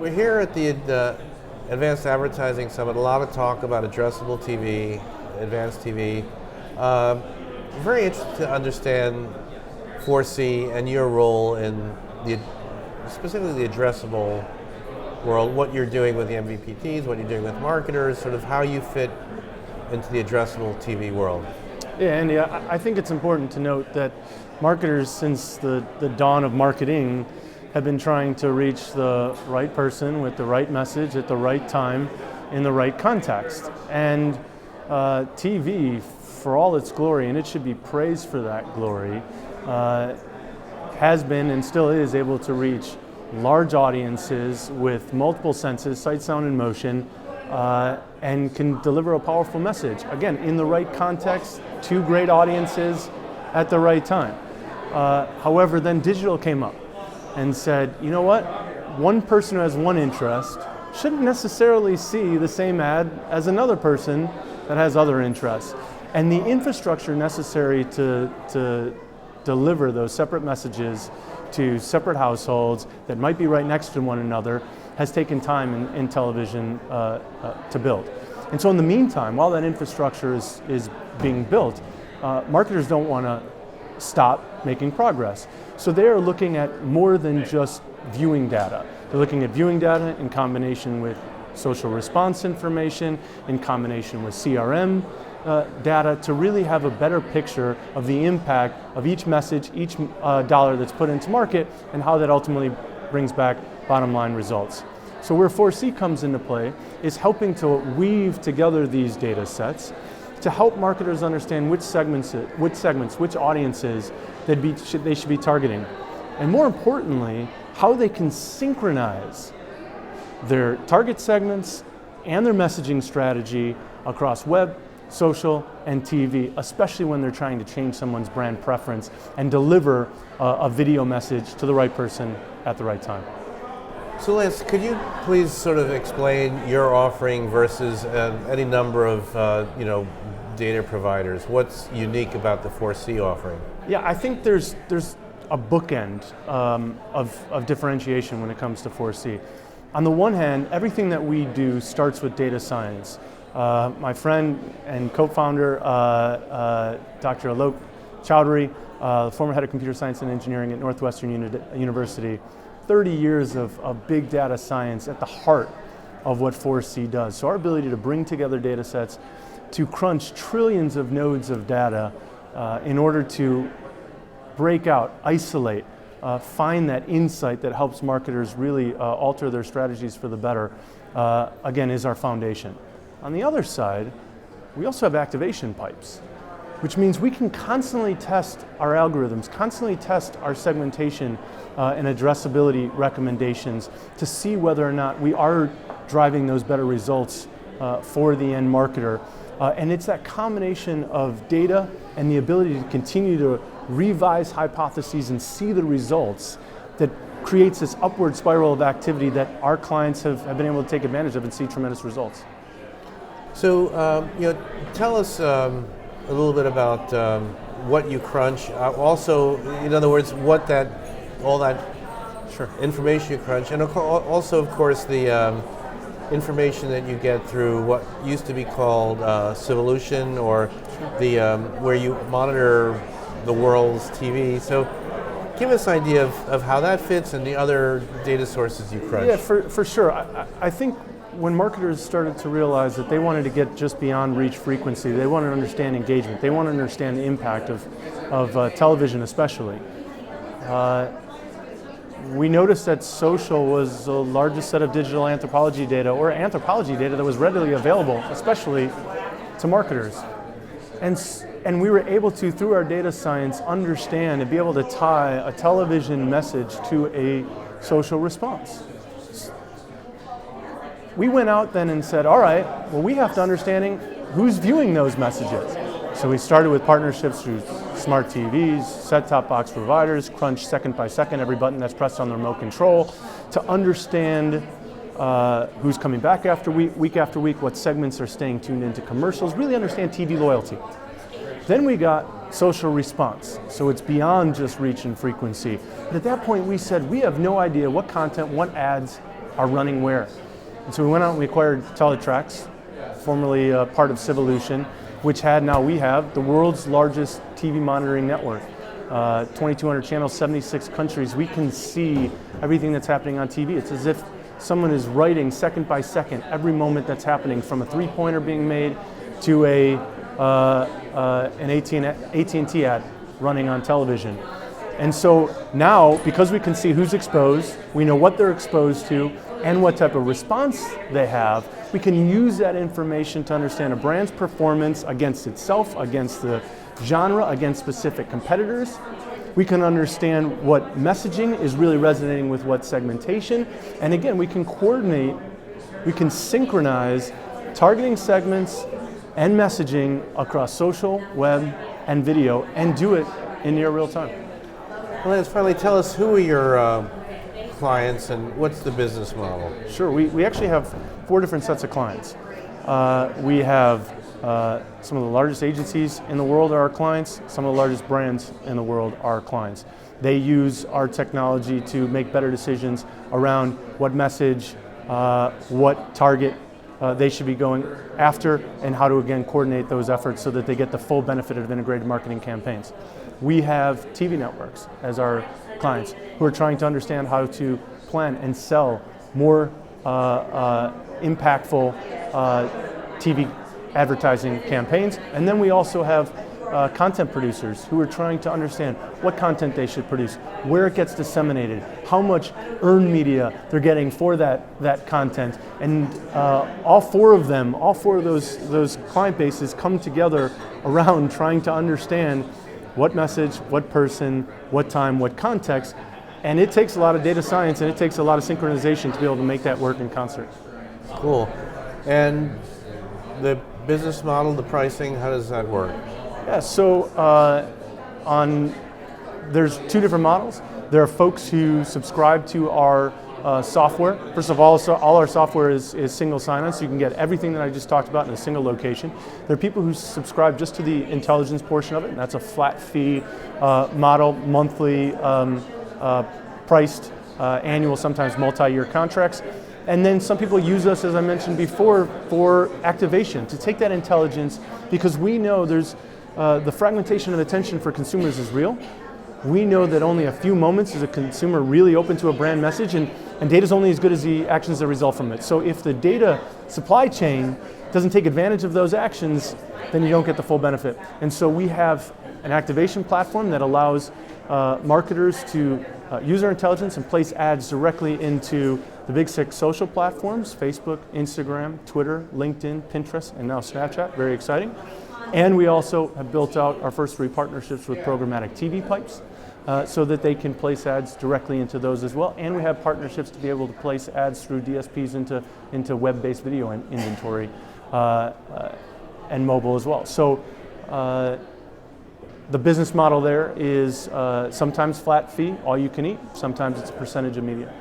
We're here at the Advanced Advertising Summit. A lot of talk about addressable TV, advanced TV. Very interested to understand 4C and your role in specifically the addressable world, what you're doing with the MVPTs, what you're doing with marketers, sort of how you fit into the addressable TV world. Yeah, Andy, I think it's important to note that marketers, since the dawn of marketing, have been trying to reach the right person with the right message at the right time in the right context. And TV, for all its glory, and it should be praised for that glory, has been and still is able to reach large audiences with multiple senses, sight, sound, and motion, and can deliver a powerful message. Again, in the right context, to great audiences at the right time. However, then digital came up and said, you know what? One person who has one interest shouldn't necessarily see the same ad as another person that has other interests. And the infrastructure necessary to deliver those separate messages to separate households that might be right next to one another has taken time in television to build. And so in the meantime, while that infrastructure is being built, marketers don't want to stop making progress. So they are looking at more than just viewing data. They're looking at viewing data in combination with social response information, in combination with CRM data, to really have a better picture of the impact of each message, each dollar that's put into market, and how that ultimately brings back bottom line results. So where 4C comes into play is helping to weave together these data sets to help marketers understand which segments, which audiences they should be targeting. And more importantly, how they can synchronize their target segments and their messaging strategy across web, social, and TV, especially when they're trying to change someone's brand preference and deliver a video message to the right person at the right time. So Lance, could you please sort of explain your offering versus any number of data providers? What's unique about the 4C offering? Yeah, I think there's a bookend of differentiation when it comes to 4C. On the one hand, everything that we do starts with data science. My friend and co-founder, Dr. Alok Chowdhury, the former head of computer science and engineering at Northwestern University, 30 years of big data science at the heart of what 4C does. So our ability to bring together data sets to crunch trillions of nodes of data in order to break out, isolate, find that insight that helps marketers really alter their strategies for the better, again, is our foundation. On the other side, we also have activation pipes, which means we can constantly test our algorithms, constantly test our segmentation and addressability recommendations to see whether or not we are driving those better results for the end marketer. And it's that combination of data and the ability to continue to revise hypotheses and see the results that creates this upward spiral of activity that our clients have been able to take advantage of and see tremendous results. So, tell us a little bit about what you crunch. Also, in other words, all that information you crunch, and also, of course, the information that you get through what used to be called Civolution, or the where you monitor the world's TV. So, give us an idea of how that fits and the other data sources you crunch. Yeah, for sure. I think when marketers started to realize that they wanted to get just beyond reach frequency, they wanted to understand engagement, they wanted to understand the impact of television especially. We noticed that social was the largest set of digital anthropology data, or anthropology data that was readily available, especially to marketers. And we were able to, through our data science, understand and be able to tie a television message to a social response. We went out then and said, all right, well, we have to understand who's viewing those messages. So we started with partnerships through smart TVs, set-top box providers, crunch second by second every button that's pressed on the remote control to understand who's coming back week after week, what segments are staying tuned into commercials, really understand TV loyalty. Then we got social response. So it's beyond just reach and frequency. But at that point we said, we have no idea what content, what ads are running where. And so we went out and we acquired Teletrax, formerly part of Civolution, which we have the world's largest TV monitoring network. 2,200 channels, 76 countries. We can see everything that's happening on TV. It's as if someone is writing second by second every moment that's happening, from a three-pointer being made to an AT&T ad running on television. And so now, because we can see who's exposed, we know what they're exposed to and what type of response they have, we can use that information to understand a brand's performance against itself, against the genre, against specific competitors. We can understand what messaging is really resonating with what segmentation. And again, we can coordinate, we can synchronize targeting segments and messaging across social, web, and video, and do it in near real time. Well, Lance, finally tell us, who are your clients and what's the business model? Sure, we actually have 4 different sets of clients. We have some of the largest agencies in the world are our clients. Some of the largest brands in the world are our clients. They use our technology to make better decisions around what message, what target they should be going after, and how to again coordinate those efforts so that they get the full benefit of integrated marketing campaigns. We have TV networks as our clients who are trying to understand how to plan and sell more impactful TV advertising campaigns. And then we also have content producers who are trying to understand what content they should produce, where it gets disseminated, how much earned media they're getting for that content. And all four of those client bases come together around trying to understand what message, what person, what time, what context. And it takes a lot of data science and it takes a lot of synchronization to be able to make that work in concert. Cool. And the business model, the pricing, how does that work? Yeah, so there's 2 different models. There are folks who subscribe to our software. First of all our software is single sign-on, so you can get everything that I just talked about in a single location. There are people who subscribe just to the intelligence portion of it, and that's a flat fee model, monthly priced, annual, sometimes multi-year contracts. And then some people use us, as I mentioned before, for activation, to take that intelligence, because we know there's the fragmentation of attention for consumers is real. We know that only a few moments is a consumer really open to a brand message, and data is only as good as the actions that result from it. So if the data supply chain doesn't take advantage of those actions, then you don't get the full benefit. And so we have an activation platform that allows marketers to use our intelligence and place ads directly into the big 6 social platforms: Facebook, Instagram, Twitter, LinkedIn, Pinterest, and now Snapchat. Very exciting. And we also have built out our first 3 partnerships with programmatic TV pipes so that they can place ads directly into those as well. And we have partnerships to be able to place ads through DSPs into web-based video inventory and mobile as well. So the business model there is sometimes flat fee, all you can eat, sometimes it's a percentage of media.